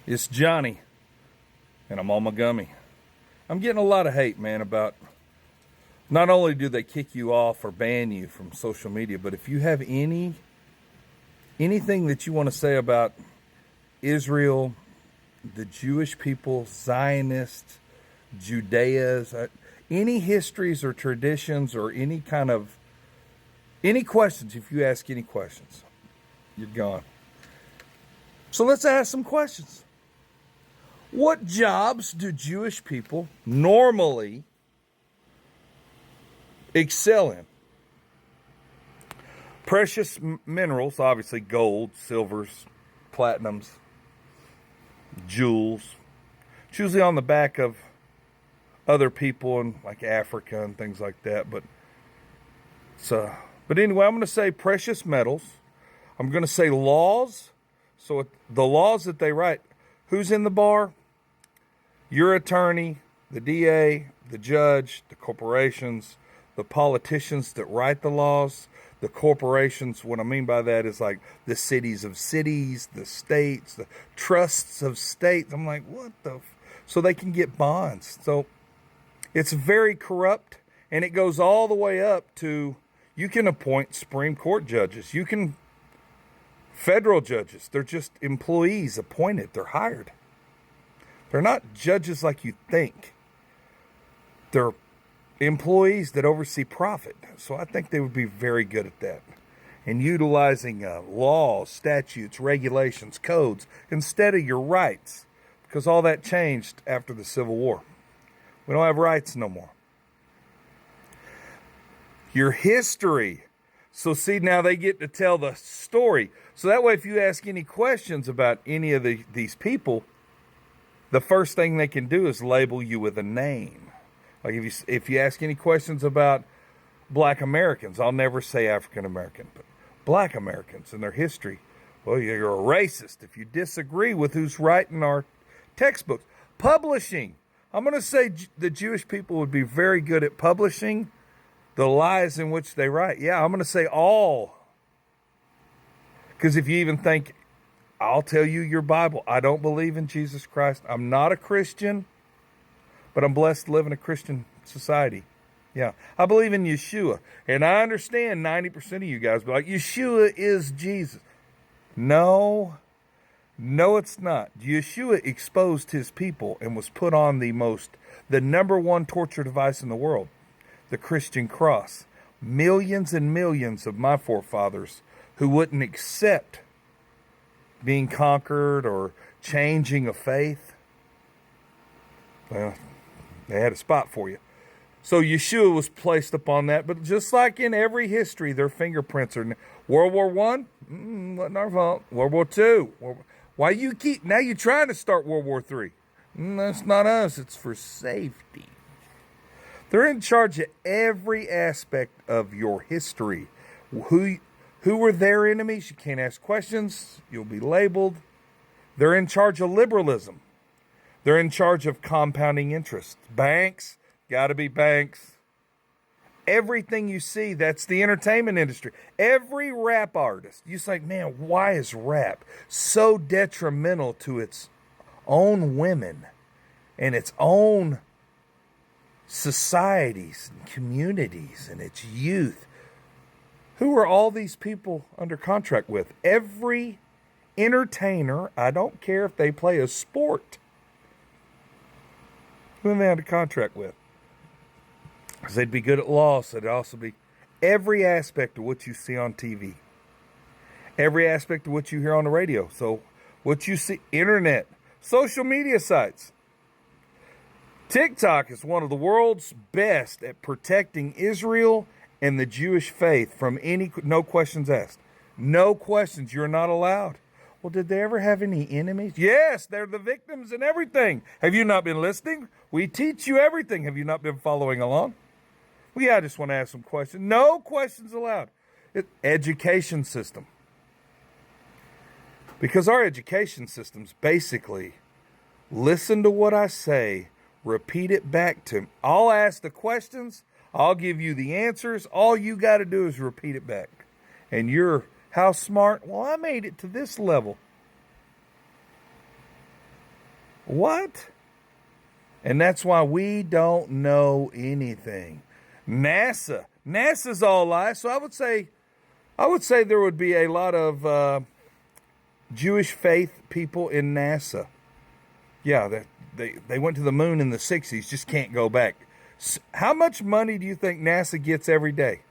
It's Johnny, and I'm on my gummy. I'm getting a lot of hate, man, about not only do they kick you off or ban you from social media, but if you have anything that you want to say about Israel, the Jewish people, Zionists, Judeas, any histories or traditions or any questions, if you ask any questions, you're gone. So let's ask some questions. What jobs do Jewish people normally excel in? Precious minerals, obviously gold, silvers, platinums, jewels. It's usually on the back of other people in like Africa and things like that. But anyway, I'm going to say precious metals. I'm going to say laws. So the laws that they write, who's in the bar? Your attorney, the DA, the judge, the corporations, the politicians that write the laws, the corporations. What I mean by that is like the cities of cities, the states, the trusts of states. I'm like, what the? So they can get bonds. So it's very corrupt, and it goes all the way up to you can appoint Supreme Court judges. You can federal judges. They're just employees appointed. They're hired. They're not judges like you think. They're employees that oversee profit. So I think they would be very good at that. And utilizing laws, statutes, regulations, codes, instead of your rights. Because all that changed after the Civil War. We don't have rights no more. Your history. So see, now they get to tell the story. So that way if you ask any questions about any of these people, the first thing they can do is label you with a name. Like if you ask any questions about Black Americans, I'll never say African American, but Black Americans and their history. Well, you're a racist if you disagree with who's writing our textbooks. Publishing. I'm going to say the Jewish people would be very good at publishing the lies in which they write. Yeah, I'm going to say all. Because if you even think, I'll tell you your Bible. I don't believe in Jesus Christ. I'm not a Christian, but I'm blessed to live in a Christian society. Yeah, I believe in Yeshua. And I understand 90% of you guys be like, Yeshua is Jesus. No, it's not. Yeshua exposed his people and was put on the number one torture device in the world, the Christian cross. Millions and millions of my forefathers who wouldn't accept being conquered or changing of faith, well, they had a spot for you. So Yeshua was placed upon that, but just like in every history, their fingerprints are. World War I, wasn't our fault. World War II, why now you're trying to start World War III. That's not us, it's for safety. They're in charge of every aspect of your history. Who were their enemies? You can't ask questions. You'll be labeled. They're in charge of liberalism. They're in charge of compounding interest. Banks, got to be banks. Everything you see, that's the entertainment industry. Every rap artist, you say, man, why is rap so detrimental to its own women and its own societies and communities and its youth? Who are all these people under contract with? Every entertainer, I don't care if they play a sport, who are they under contract with? Because they'd be good at law, so they'd also be every aspect of what you see on TV. Every aspect of what you hear on the radio. So what you see, internet, social media sites. TikTok is one of the world's best at protecting Israel and the Jewish faith from no questions asked. No questions. You're not allowed. Well, did they ever have any enemies? Yes, they're the victims and everything. Have you not been listening? We teach you everything. Have you not been following along? Well, yeah, I just want to ask some questions. No questions allowed. Education system. Because our education system's basically listen to what I say, repeat it back to me. I'll ask the questions. I'll give you the answers. All you got to do is repeat it back. And you're, how smart? Well, I made it to this level. What? And that's why we don't know anything. NASA's all lies. So I would say there would be a lot of Jewish faith people in NASA. Yeah, they went to the moon in the 60s, just can't go back. How much money do you think NASA gets every day?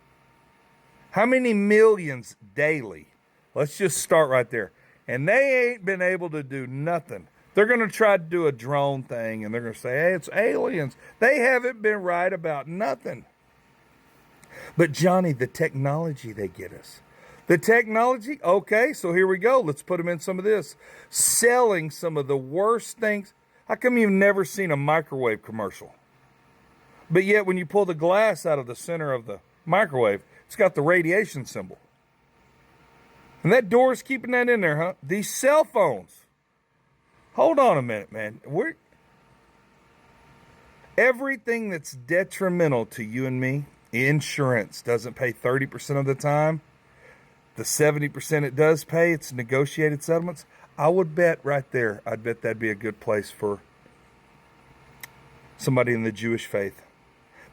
How many millions daily? Let's just start right there. And they ain't been able to do nothing. They're going to try to do a drone thing, and they're going to say, hey, it's aliens. They haven't been right about nothing. But Johnny, the technology they get us. The technology, okay, so here we go. Let's put them in some of this. Selling some of the worst things. How come you've never seen a microwave commercial? But yet when you pull the glass out of the center of the microwave, it's got the radiation symbol. And that door is keeping that in there, huh? These cell phones. Hold on a minute, man. Everything that's detrimental to you and me, insurance doesn't pay 30% of the time. The 70% it does pay, it's negotiated settlements. I would bet right there, I'd bet that'd be a good place for somebody in the Jewish faith.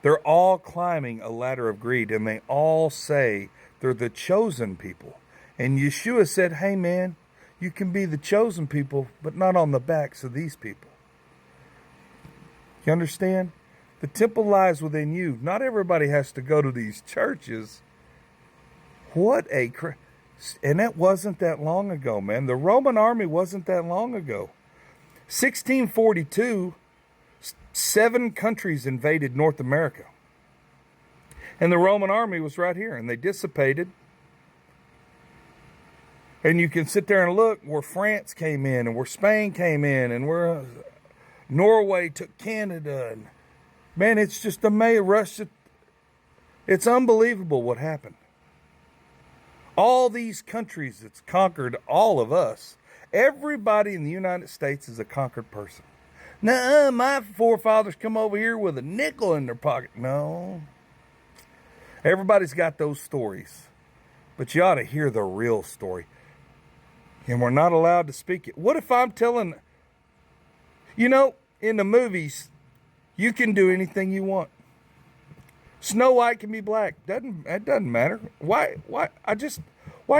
They're all climbing a ladder of greed, and they all say they're the chosen people. And Yeshua said, hey man, you can be the chosen people, but not on the backs of these people. You understand? The temple lies within you. Not everybody has to go to these churches. And that wasn't that long ago, man. The Roman army wasn't that long ago. 1642, 7 countries invaded North America. And the Roman army was right here, and they dissipated. And you can sit there and look where France came in, and where Spain came in, and where Norway took Canada. And man, it's just amazing. Russia. It's unbelievable what happened. All these countries that's conquered all of us. Everybody in the United States is a conquered person. Nuh-uh, my forefathers come over here with a nickel in their pocket. No. Everybody's got those stories. But you ought to hear the real story. And we're not allowed to speak it. What if I'm telling... You know, in the movies, you can do anything you want. Snow White can be black. That doesn't matter. Why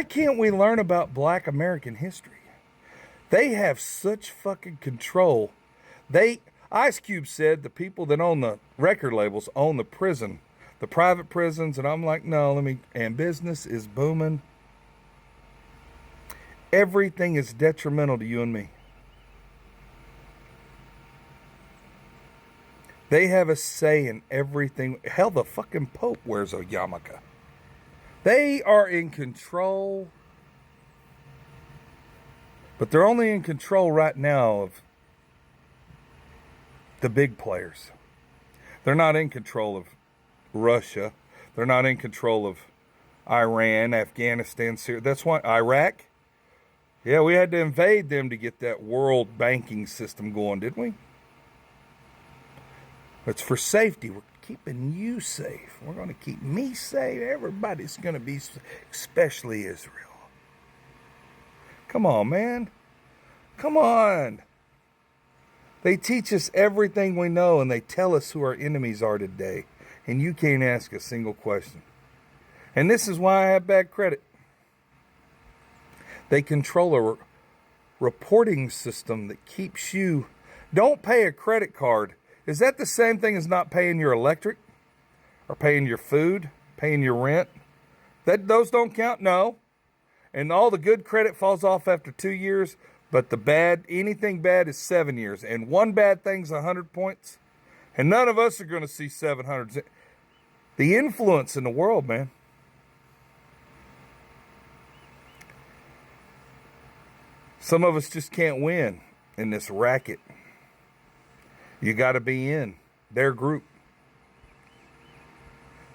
can't we learn about black American history? They have such fucking control. Ice Cube said the people that own the record labels own the prison, the private prisons, and I'm like, no, and business is booming. Everything is detrimental to you and me. They have a say in everything. Hell, the fucking Pope wears a yarmulke. They are in control. But they're only in control right now of the big players. They're not in control of Russia. They're not in control of Iran, Afghanistan, Syria. That's why Iraq. Yeah, we had to invade them to get that world banking system going, didn't we? It's for safety. We're keeping you safe. We're going to keep me safe. Everybody's going to be safe, especially Israel. Come on, man. Come on. They teach us everything we know, and they tell us who our enemies are today. And you can't ask a single question. And this is why I have bad credit. They control a reporting system that keeps you... Don't pay a credit card. Is that the same thing as not paying your electric? Or paying your food? Paying your rent? Those don't count? No. And all the good credit falls off after 2 years, but the bad, anything bad is 7 years. And one bad thing's 100 points. And none of us are going to see 700. The influence in the world, man. Some of us just can't win in this racket. You got to be in their group.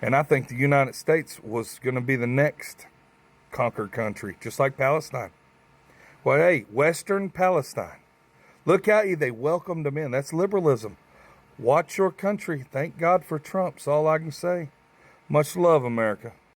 And I think the United States was going to be the next conquered country, just like Palestine. Well, hey, Western Palestine. Look how they welcomed them in. That's liberalism. Watch your country. Thank God for Trump. That's all I can say. Much love, America.